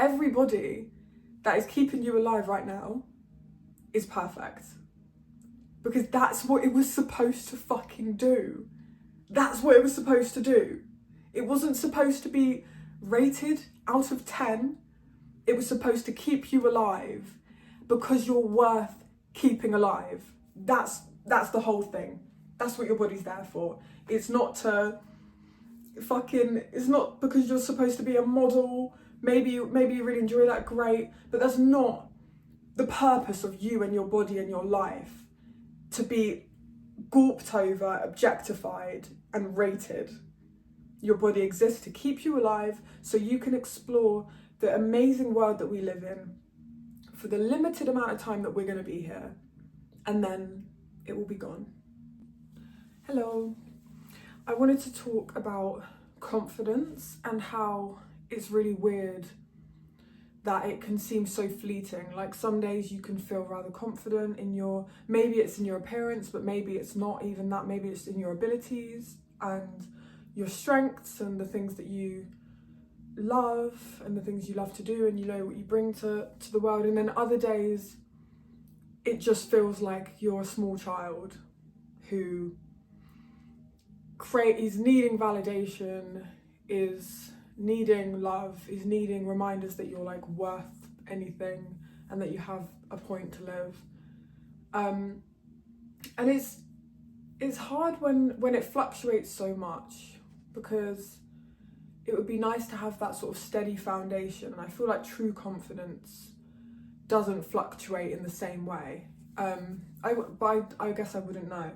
everybody that is keeping you alive right now is perfect. Because that's what it was supposed to fucking do. That's what it was supposed to do. It wasn't supposed to be rated out of 10. It was supposed to keep you alive because you're worth keeping alive. That's the whole thing. That's what your body's there for. It's not it's not because you're supposed to be a model. Maybe you really enjoy that, great. But that's not the purpose of you and your body and your life. To be gawped over, objectified and rated. Your body exists to keep you alive so you can explore the amazing world that we live in for the limited amount of time that we're going to be here, and then it will be gone. Hello. I wanted to talk about confidence and how it's really weird that it can seem so fleeting. Like some days you can feel rather confident in maybe it's in your appearance, but maybe it's not even that. Maybe it's in your abilities and your strengths and the things that you love and the things you love to do, and you know what you bring to the world. And then other days it just feels like you're a small child who is needing validation, is needing love, is needing reminders that you're like worth anything and that you have a point to live. And it's hard when it fluctuates so much, because it would be nice to have that sort of steady foundation, and I feel like true confidence doesn't fluctuate in the same way. I guess I wouldn't know.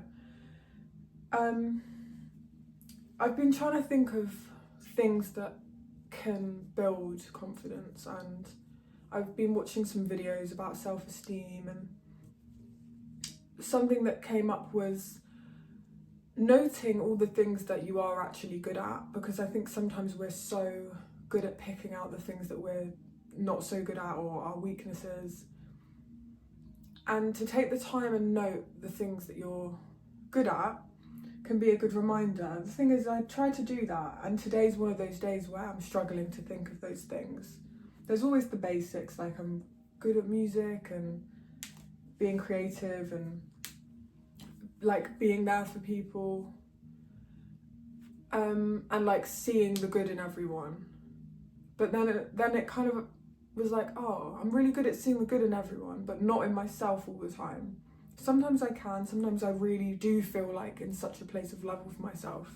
I've been trying to think of things that can build confidence, and I've been watching some videos about self-esteem, and something that came up was noting all the things that you are actually good at, because I think sometimes we're so good at picking out the things that we're not so good at or our weaknesses, and to take the time and note the things that you're good at can be a good reminder. The thing is, I try to do that, and today's one of those days where I'm struggling to think of those things. There's always the basics, like I'm good at music and being creative and like being there for people, and like seeing the good in everyone. But then it kind of was like, oh, I'm really good at seeing the good in everyone, but not in myself all the time. Sometimes I can, sometimes I really do feel like in such a place of love with myself.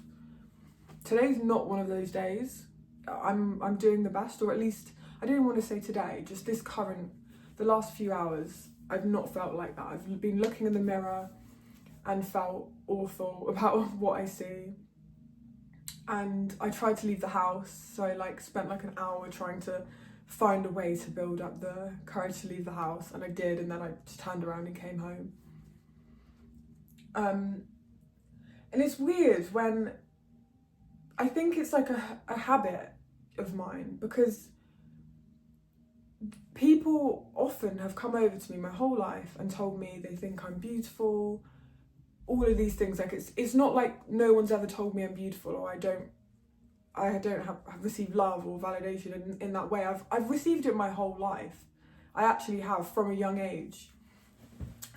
Today's not one of those days. I'm doing the best, or at least I didn't want to say today, just the last few hours, I've not felt like that. I've been looking in the mirror and felt awful about what I see. And I tried to leave the house, so I like spent like an hour trying to find a way to build up the courage to leave the house, and I did, and then I just turned around and came home. And it's weird when I think it's like a habit of mine, because people often have come over to me my whole life and told me they think I'm beautiful, all of these things. Like it's not like no one's ever told me I'm beautiful, or I don't have received love or validation in that way. I've received it my whole life. I actually have, from a young age,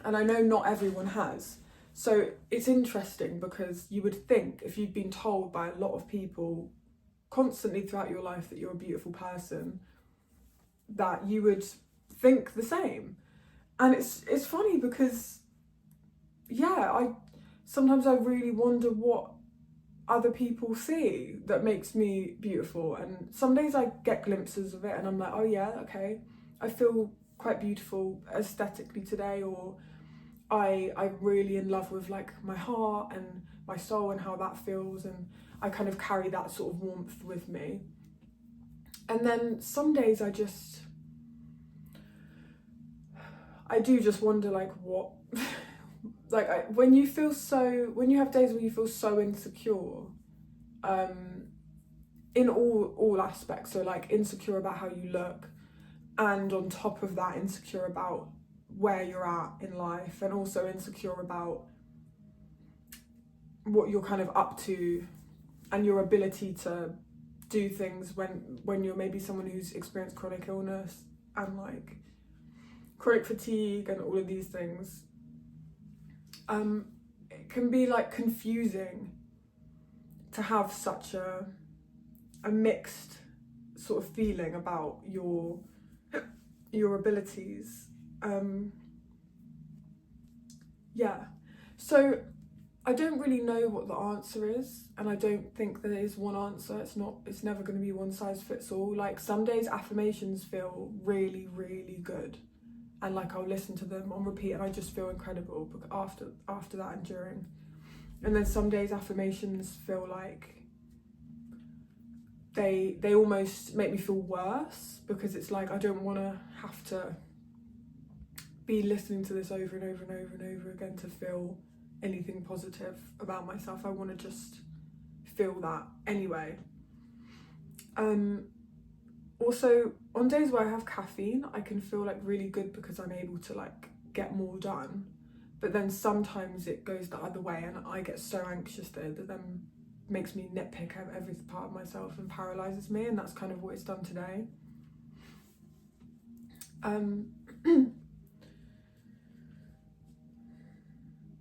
and I know not everyone has. So it's interesting, because you would think if you've been told by a lot of people constantly throughout your life that you're a beautiful person, that you would think the same. And it's funny because, yeah, sometimes I really wonder what other people see that makes me beautiful, and some days I get glimpses of it and I'm like, oh yeah, okay, I feel quite beautiful aesthetically today, or I'm really in love with like my heart and my soul and how that feels, and I kind of carry that sort of warmth with me. And then some days I do just wonder like what like when you have days where you feel so insecure, in all aspects, so like insecure about how you look, and on top of that insecure about where you're at in life, and also insecure about what you're kind of up to and your ability to do things when you're maybe someone who's experienced chronic illness and like chronic fatigue and all of these things. It can be like confusing to have such a mixed sort of feeling about your abilities. So I don't really know what the answer is, and I don't think there is one answer. It's never going to be one size fits all. Like some days affirmations feel really, really good, and like I'll listen to them on repeat and I just feel incredible after that and during. And then some days affirmations feel like they almost make me feel worse, because it's like I don't want to have to be listening to this over and over and over and over again to feel anything positive about myself. I want to just feel that anyway. Also, on days where I have caffeine, I can feel like really good because I'm able to like get more done. But then sometimes it goes the other way and I get so anxious that then makes me nitpick every part of myself and paralyzes me, and that's kind of what it's done today.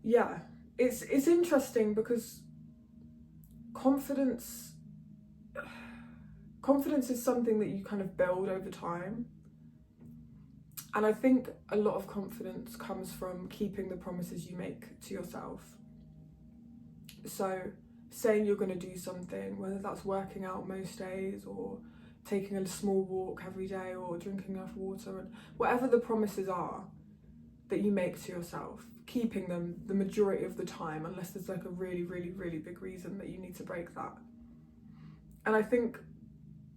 Yeah, it's interesting because confidence is something that you kind of build over time. And I think a lot of confidence comes from keeping the promises you make to yourself. So saying you're going to do something, whether that's working out most days or taking a small walk every day or drinking enough water, and whatever the promises are that you make to yourself, keeping them the majority of the time, unless there's like a really, really, really big reason that you need to break that. And I think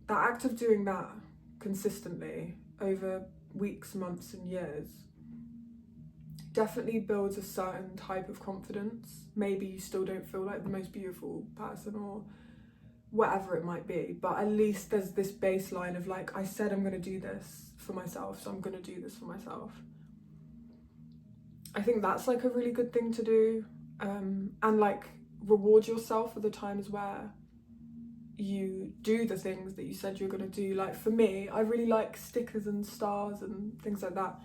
that act of doing that consistently over weeks, months and years definitely builds a certain type of confidence. Maybe you still don't feel like the most beautiful person or whatever it might be, but at least there's this baseline of like, I said I'm going to do this for myself, so I'm going to do this for myself. I think that's like a really good thing to do, and like reward yourself for the times where you do the things that you said you're going to do. Like for me, I really like stickers and stars and things like that,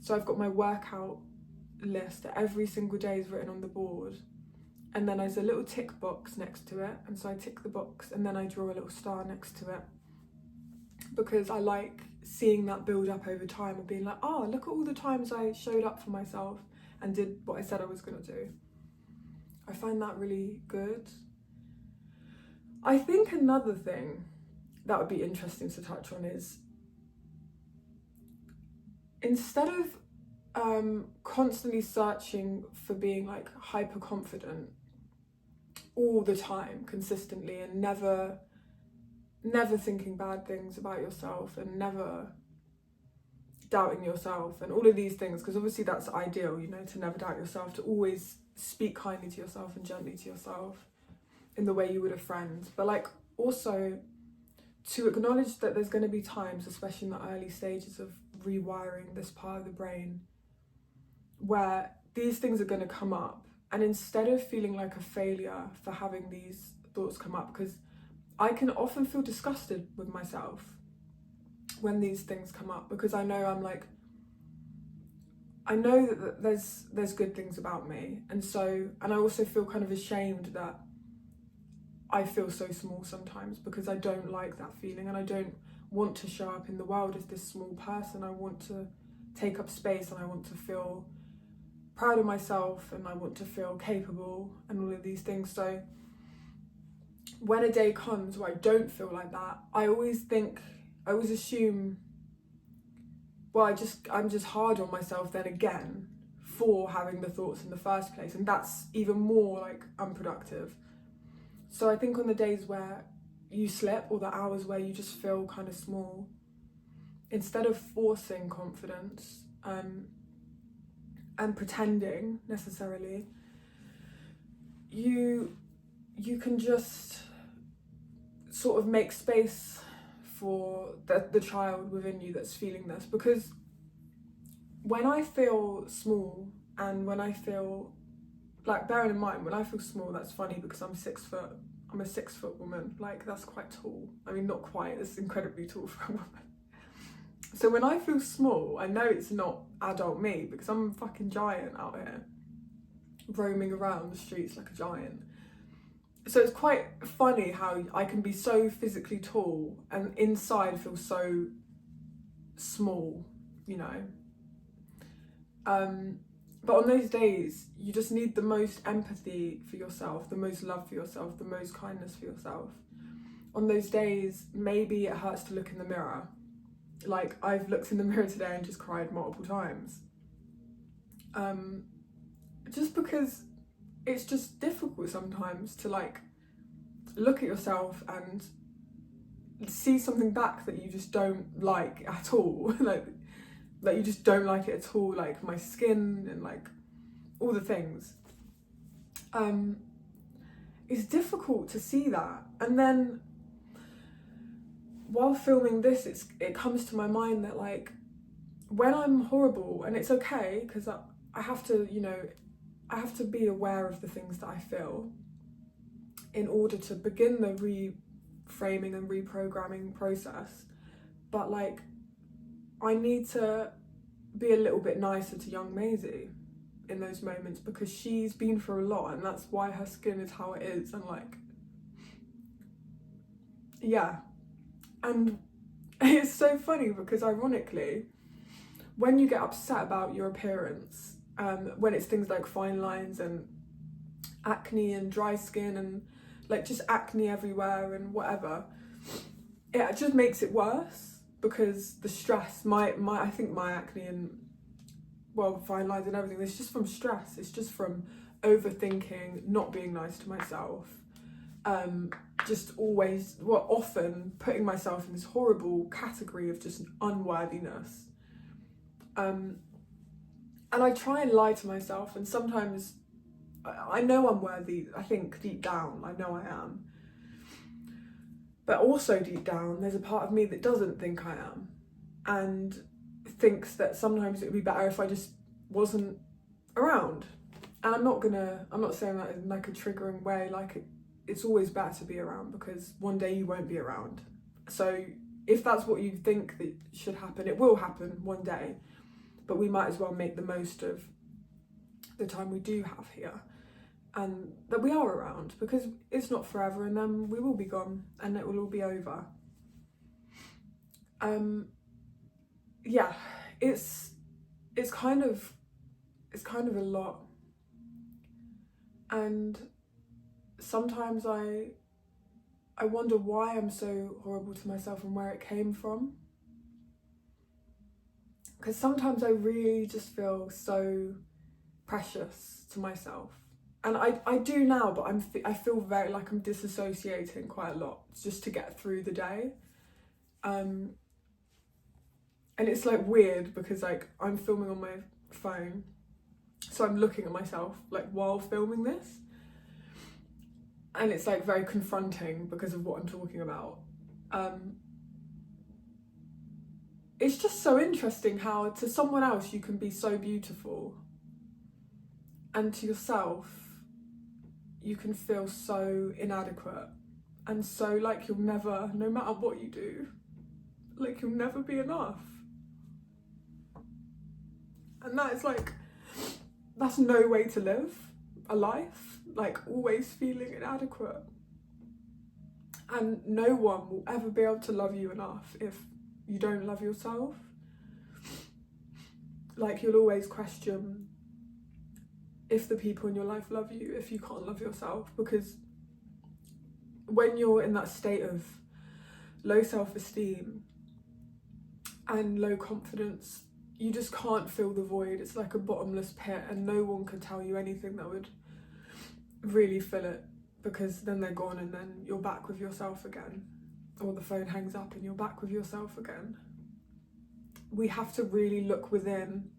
so I've got my workout list that every single day is written on the board, and then there's a little tick box next to it, and so I tick the box and then I draw a little star next to it, because I like seeing that build up over time and being like, oh, look at all the times I showed up for myself and did what I said I was going to do. I find that really good. I think another thing that would be interesting to touch on is, instead of constantly searching for being like hyper confident all the time consistently, and never thinking bad things about yourself and never doubting yourself and all of these things, because obviously that's ideal, you know, to never doubt yourself, to always speak kindly to yourself and gently to yourself in the way you would a friend, but like also to acknowledge that there's going to be times, especially in the early stages of rewiring this part of the brain, where these things are going to come up, and instead of feeling like a failure for having these thoughts come up, because I can often feel disgusted with myself when these things come up, because I know that there's good things about me, and I also feel kind of ashamed that I feel so small sometimes, because I don't like that feeling and I don't want to show up in the world as this small person. I want to take up space and I want to feel proud of myself and I want to feel capable and all of these things. So when a day comes where I don't feel like that, I always assume, well, I'm just hard on myself then again for having the thoughts in the first place, and that's even more like unproductive. So I think on the days where you slip, or the hours where you just feel kind of small, instead of forcing confidence and pretending necessarily, you can just sort of make space for the child within you that's feeling this. Because when I feel small, and when I feel like, bearing in mind, when I feel small, that's funny because I'm 6 foot, I'm a 6-foot woman, like that's quite tall. I mean, not quite, it's incredibly tall for a woman. So when I feel small, I know it's not adult me, because I'm a fucking giant out here, roaming around the streets like a giant. So it's quite funny how I can be so physically tall and inside feel so small, you know. But on those days, you just need the most empathy for yourself, the most love for yourself, the most kindness for yourself. On those days, maybe it hurts to look in the mirror. Like, I've looked in the mirror today and just cried multiple times. Just because it's just difficult sometimes to like look at yourself and see something back that you just don't like at all. like you just don't like it at all, like my skin and like all the things. It's difficult to see that. And then while filming this, it comes to my mind that like when I'm horrible, and it's okay, because I have to, you know, I have to be aware of the things that I feel in order to begin the reframing and reprogramming process. But like, I need to be a little bit nicer to young Maisie in those moments, because she's been through a lot, and that's why her skin is how it is. And like, yeah. And it's so funny because ironically, when you get upset about your appearance, when it's things like fine lines and acne and dry skin and like just acne everywhere and whatever, it just makes it worse, because the stress, I think my acne and, well, fine lines and everything, it's just from stress. It's just from overthinking, not being nice to myself, just always, well, often putting myself in this horrible category of just unworthiness. And I try and lie to myself, and sometimes I know I'm worthy. I think deep down, I know I am. But also deep down, there's a part of me that doesn't think I am, and thinks that sometimes it would be better if I just wasn't around. And I'm not saying that in like a triggering way, like it's always better to be around, because one day you won't be around. So if that's what you think that should happen, it will happen one day. But we might as well make the most of the time we do have here, and that we are around, because it's not forever, and then we will be gone and it will all be over. Yeah, it's kind of a lot, and sometimes I wonder why I'm so horrible to myself and where it came from. Because sometimes I really just feel so precious to myself. And I do now, but I feel very like I'm disassociating quite a lot just to get through the day. And it's like weird, because like I'm filming on my phone, so I'm looking at myself like while filming this. And it's like very confronting because of what I'm talking about. It's just so interesting how to someone else you can be so beautiful, and to yourself you can feel so inadequate, and so like you'll never, no matter what you do, like you'll never be enough. And that is like, that's no way to live a life, like always feeling inadequate. And no one will ever be able to love you enough if you don't love yourself. Like, you'll always question if the people in your life love you if you can't love yourself, because when you're in that state of low self-esteem and low confidence, you just can't fill the void. It's like a bottomless pit, and no one can tell you anything that would really fill it, because then they're gone and then you're back with yourself again, or the phone hangs up and you're back with yourself again. We have to really look within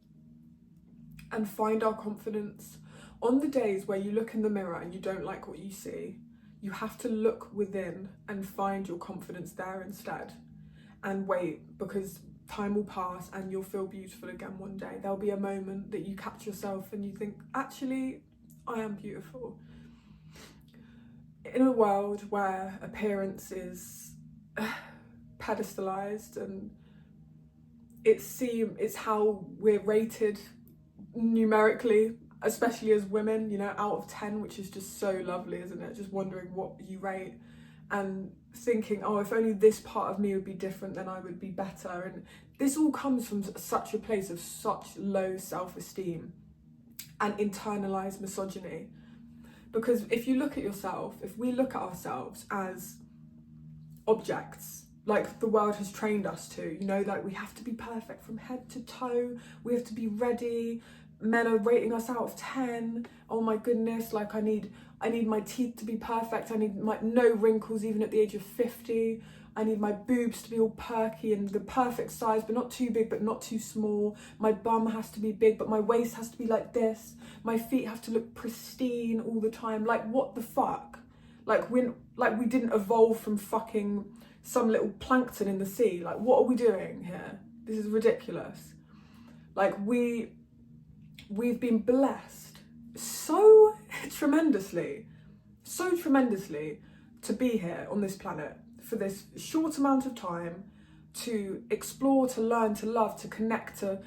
and find our confidence. On the days where you look in the mirror and you don't like what you see, you have to look within and find your confidence there instead, and wait, because time will pass and you'll feel beautiful again one day. There'll be a moment that you catch yourself and you think, actually, I am beautiful. in a world where appearance is pedestalized, and it's how we're rated numerically, especially as women, you know, out of 10, which is just so lovely, isn't it? Just wondering what you rate and thinking, oh, if only this part of me would be different, then I would be better. And this all comes from such a place of such low self-esteem and internalized misogyny. Because if you look at yourself, if we look at ourselves as objects, like the world has trained us to, you know, like we have to be perfect from head to toe, we have to be ready, men are rating us out of 10, oh my goodness, like I need my teeth to be perfect, I need no wrinkles even at the age of 50, I need my boobs to be all perky and the perfect size, but not too big but not too small, my bum has to be big but my waist has to be like this, my feet have to look pristine all the time. Like, what the fuck? Like we didn't evolve from fucking some little plankton in the sea. Like, what are we doing here? This is ridiculous. Like, we've been blessed so tremendously to be here on this planet for this short amount of time, to explore, to learn, to love, to connect, to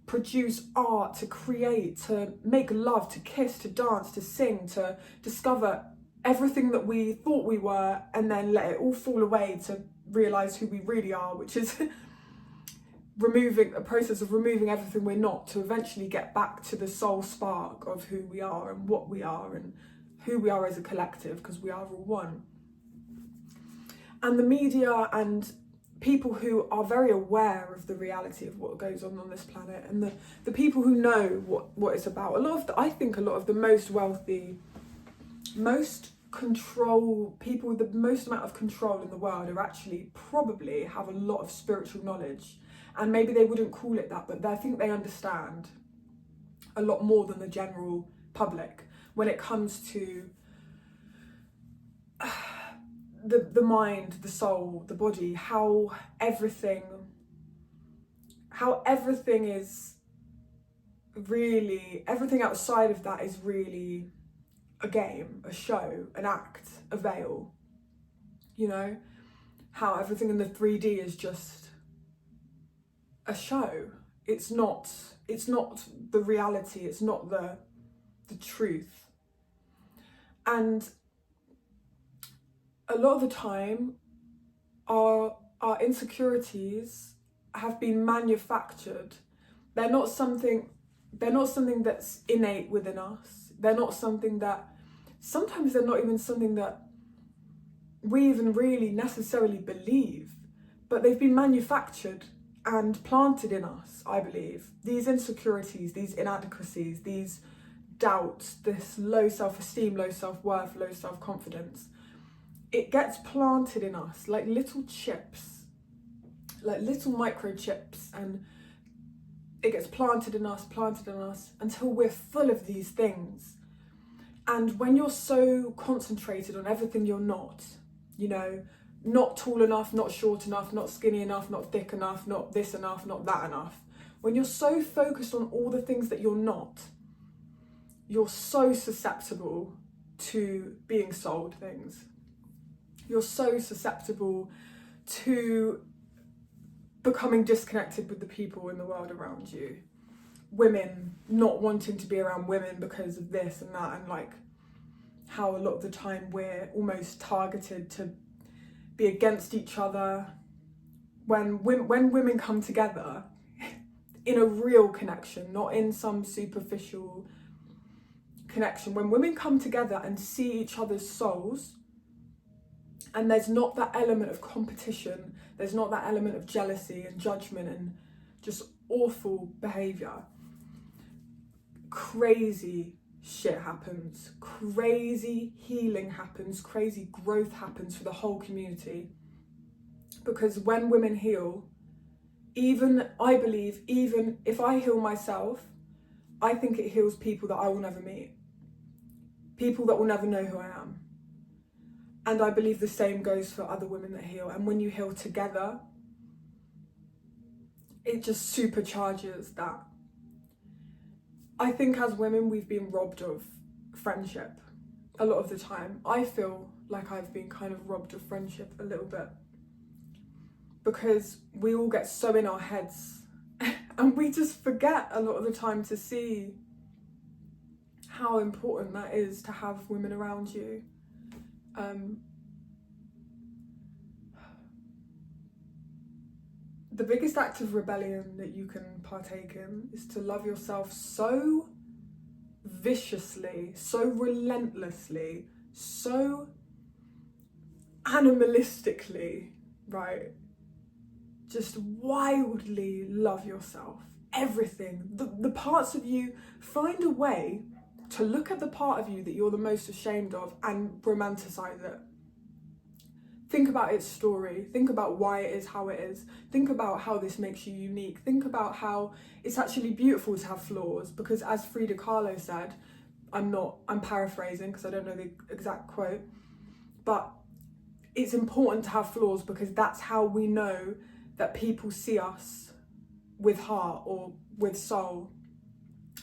produce art, to create, to make love, to kiss, to dance, to sing, to discover everything that we thought we were, and then let it all fall away to realise who we really are, which is a process of removing everything we're not, to eventually get back to the soul spark of who we are and what we are and who we are as a collective, because we are all one. And the media and people who are very aware of the reality of what goes on this planet, and the people who know what it's about, I think a lot of the most wealthy, most control people with the most amount of control in the world are actually probably have a lot of spiritual knowledge, and maybe they wouldn't call it that, but I think they understand a lot more than the general public when it comes to the mind, the soul, the body, how everything is really, everything outside of that is really a game, a show, an act, a veil, you know, how everything in the 3D is just a show. It's not the reality, it's not the truth. And a lot of the time our insecurities have been manufactured. They're not something that's innate within us. They're not something that, sometimes they're not even something that we even really necessarily believe, but they've been manufactured and planted in us, I believe. These insecurities, these inadequacies, these doubts, this low self-esteem, low self-worth, low self-confidence, it gets planted in us like little chips, like little microchips, and it gets planted in us until we're full of these things. And when you're so concentrated on everything you're not, you know, not tall enough, not short enough, not skinny enough, not thick enough, not this enough, not that enough, when you're so focused on all the things that you're not, you're so susceptible to being sold things. You're so susceptible to becoming disconnected with the people in the world around you. Women not wanting to be around women because of this and that, and like how a lot of the time we're almost targeted to be against each other. When women come together in a real connection, not in some superficial connection, when women come together and see each other's souls, and there's not that element of competition, there's not that element of jealousy and judgment and just awful behaviour, crazy shit happens, crazy healing happens, crazy growth happens for the whole community. Because when women heal, I believe even if I heal myself, I think it heals people that I will never meet, people that will never know who I am. And I believe the same goes for other women that heal. And when you heal together, it just supercharges that. I think as women, we've been robbed of friendship a lot of the time. I feel like I've been kind of robbed of friendship a little bit, because we all get so in our heads and we just forget a lot of the time to see how important that is to have women around you. The biggest act of rebellion that you can partake in is to love yourself so viciously, so relentlessly, so animalistically, right? Just wildly love yourself. Everything. The parts of you, find a way to look at the part of you that you're the most ashamed of and romanticize it. Think about its story. Think about why it is how it is. Think about how this makes you unique. Think about how it's actually beautiful to have flaws, because as Frida Kahlo said, I'm paraphrasing because I don't know the exact quote, but it's important to have flaws because that's how we know that people see us with heart or with soul.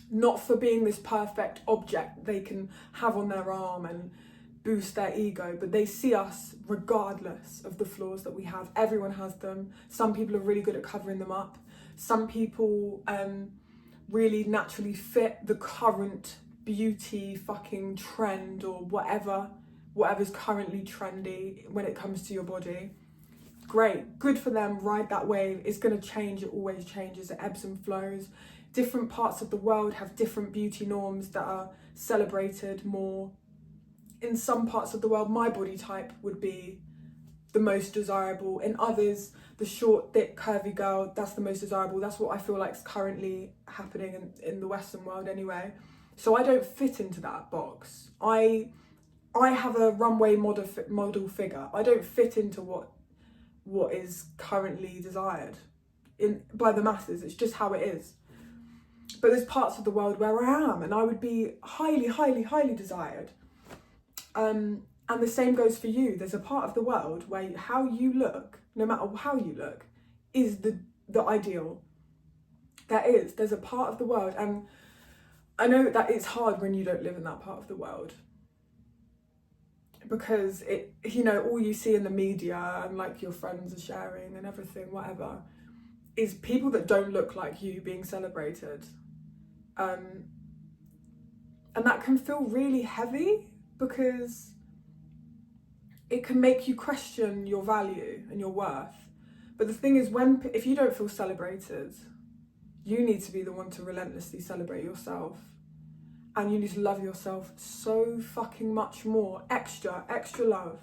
Not for being this perfect object they can have on their arm and boost their ego, but they see us regardless of the flaws that we have. Everyone has them. Some people are really good at covering them up. Some people really naturally fit the current beauty fucking trend or whatever's currently trendy when it comes to your body. Great, good for them, ride that wave. It's going to change, it always changes, it ebbs and flows. Different parts of the world have different beauty norms that are celebrated more. In some parts of the world, my body type would be the most desirable. In others, the short, thick, curvy girl, that's the most desirable. That's what I feel like is currently happening in the Western world anyway. So I don't fit into that box. I have a runway model figure. I don't fit into what is currently desired by the masses. It's just how it is. But there's parts of the world where I am, and I would be highly, highly, highly desired. And the same goes for you. There's a part of the world where how you look, no matter how you look, is the ideal. There's a part of the world, and I know that it's hard when you don't live in that part of the world, because it, all you see in the media and like your friends are sharing and everything, whatever, is people that don't look like you being celebrated. And that can feel really heavy, because it can make you question your value and your worth. But the thing is, if you don't feel celebrated, you need to be the one to relentlessly celebrate yourself. And you need to love yourself so fucking much more. Extra love.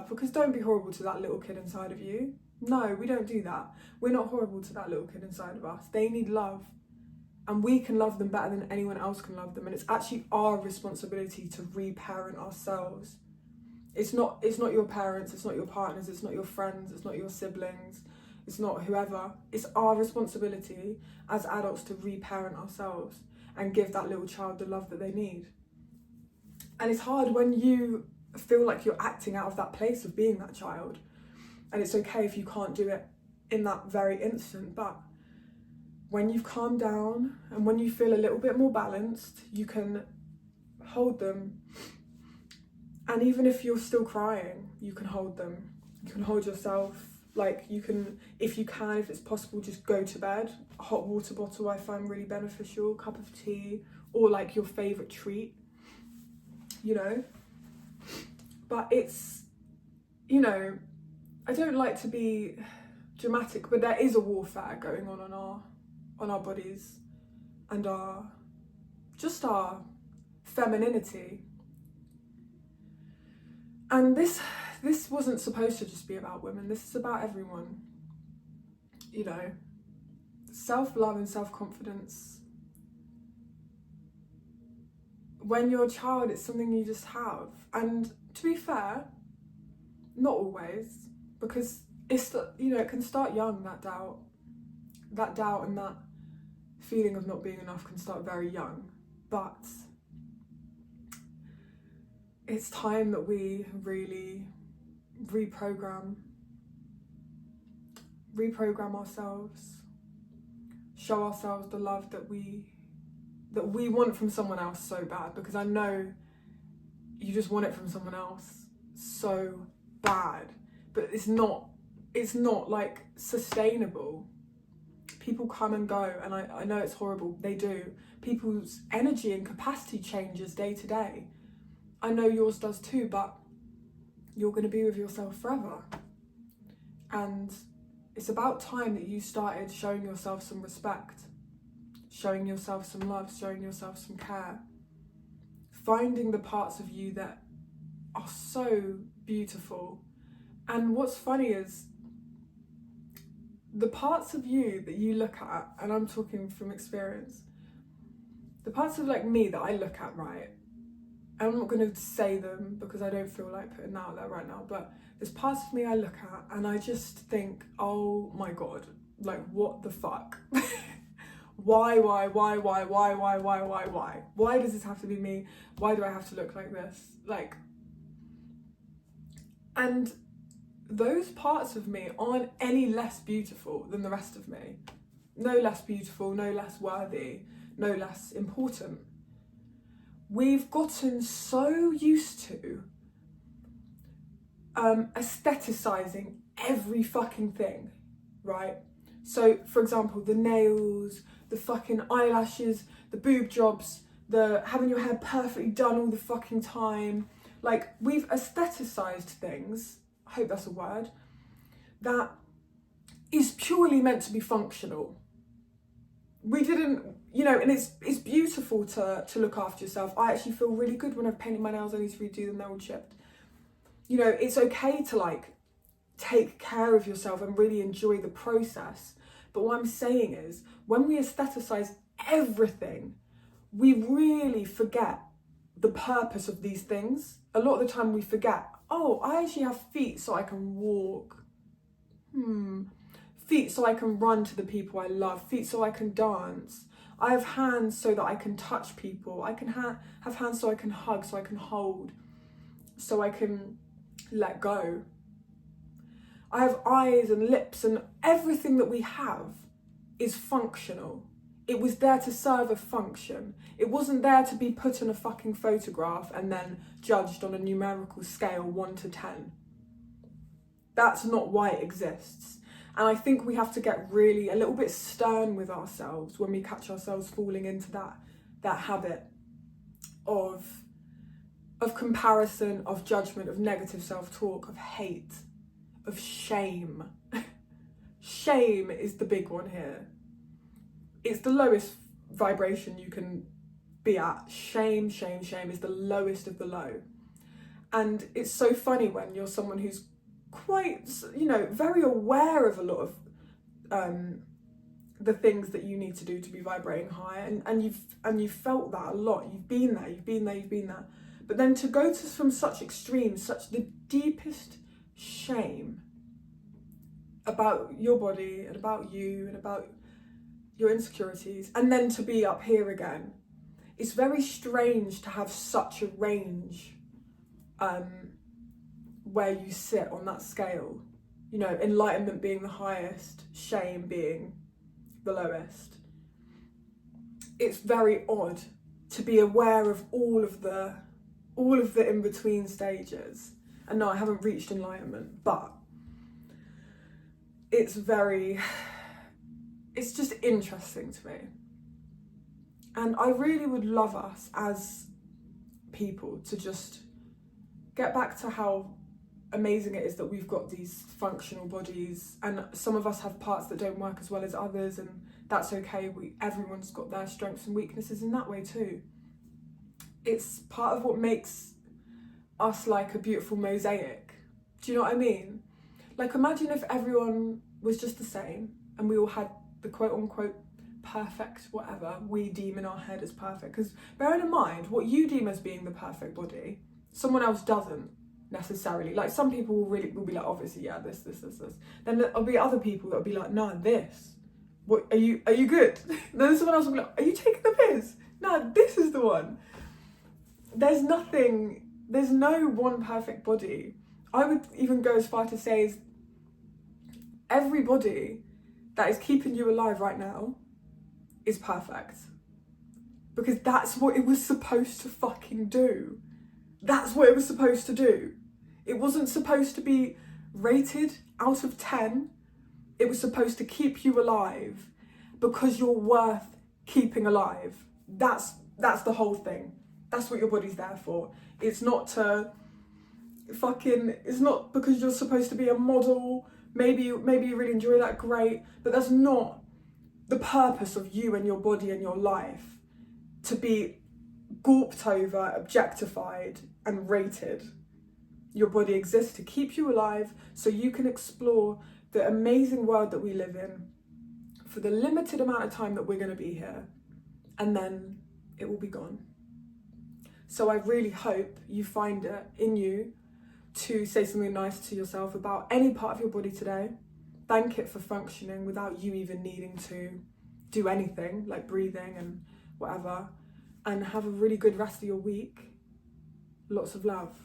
Because don't be horrible to that little kid inside of you. No, we don't do that. We're not horrible to that little kid inside of us. They need love. And we can love them better than anyone else can love them. And it's actually our responsibility to reparent ourselves. It's not your parents, it's not your partners, it's not your friends, it's not your siblings, it's not whoever. It's our responsibility as adults to reparent ourselves and give that little child the love that they need. And it's hard when you feel like you're acting out of that place of being that child. And it's okay if you can't do it in that very instant, but when you've calmed down and when you feel a little bit more balanced, you can hold them. And even if you're still crying, you can hold them. You can hold yourself. Like, you can, if it's possible, just go to bed. A hot water bottle I find really beneficial, a cup of tea, or like your favourite treat, But it's, I don't like to be dramatic, but there is a warfare going on our bodies and our femininity. And this wasn't supposed to just be about women. This is about everyone. Self-love and self-confidence. When you're a child, it's something you just have. And to be fair, not always, because it can start young, that doubt and that feeling of not being enough can start very young. But it's time that we really reprogram ourselves, show ourselves the love that we want from someone else so bad, because I know you just want it from someone else. so bad, but it's not like sustainable. People come and go, and I know it's horrible, they do. People's energy and capacity changes day to day. I know yours does too, but you're going to be with yourself forever. And it's about time that you started showing yourself some respect, showing yourself some love, showing yourself some care, finding the parts of you that are so beautiful. And what's funny is the parts of you that you look at, and I'm talking from experience, the parts of like me that I look at, right, and I'm not going to say them because I don't feel like putting that out there right now, but there's parts of me I look at and I just think, oh my God, like what the fuck? Why? Why does this have to be me? Why do I have to look like this? Like, and those parts of me aren't any less beautiful than the rest of me. No less beautiful, no less worthy, no less important. We've gotten so used to aestheticizing every fucking thing, right? So, for example, the nails, the fucking eyelashes, the boob jobs, the having your hair perfectly done all the fucking time. Like, we've aestheticized things, I hope that's a word, that is purely meant to be functional. We didn't, and it's beautiful to look after yourself. I actually feel really good when I've painted my nails. I need to redo them, they're all chipped. It's okay to like take care of yourself and really enjoy the process. But what I'm saying is, when we aestheticize everything, we really forget the purpose of these things. A lot of the time we forget, oh, I actually have feet so I can walk. Feet so I can run to the people I love. Feet so I can dance. I have hands so that I can touch people. I can have hands so I can hug, so I can hold, so I can let go. I have eyes and lips, and everything that we have is functional. It was there to serve a function. It wasn't there to be put in a fucking photograph and then judged on a numerical scale 1 to 10. That's not why it exists. And I think we have to get really a little bit stern with ourselves when we catch ourselves falling into that habit of comparison, of judgment, of negative self-talk, of hate, of shame. Shame is the big one here. It's the lowest vibration you can be at. Shame is the lowest of the low. And it's so funny when you're someone who's quite, very aware of a lot of the things that you need to do to be vibrating higher, and you've felt that a lot. You've been there. But then to go from such extremes, such the deepest shame about your body and about you and about your insecurities, and then to be up here again, it's very strange to have such a range where you sit on that scale. Enlightenment being the highest, shame being the lowest. It's very odd to be aware of all of the in-between stages. And no, I haven't reached enlightenment, but it's just interesting to me. And I really would love us as people to just get back to how amazing it is that we've got these functional bodies, and some of us have parts that don't work as well as others, and that's okay. Everyone's got their strengths and weaknesses in that way too. It's part of what makes us like a beautiful mosaic. Do you know what I mean? Like, imagine if everyone was just the same and we all had the quote unquote perfect whatever we deem in our head as perfect. Because bearing in mind, what you deem as being the perfect body, someone else doesn't necessarily. Like, some people will be like, obviously, yeah, this. Then there'll be other people that'll be like, no, this. What are you good? Then someone else will be like, are you taking the piss? No, this is the one. There's no one perfect body. I would even go as far to say is every body that is keeping you alive right now is perfect. Because that's what it was supposed to fucking do. That's what it was supposed to do. It wasn't supposed to be rated out of 10. It was supposed to keep you alive because you're worth keeping alive. That's the whole thing. That's what your body's there for. It's not to it's not because you're supposed to be a model. Maybe you really enjoy that, great, but that's not the purpose of you and your body and your life, to be gawped over, objectified and rated. Your body exists to keep you alive so you can explore the amazing world that we live in for the limited amount of time that we're going to be here, and then it will be gone. So I really hope you find it in you to say something nice to yourself about any part of your body today. Thank it for functioning without you even needing to do anything, like breathing and whatever. And have a really good rest of your week. Lots of love.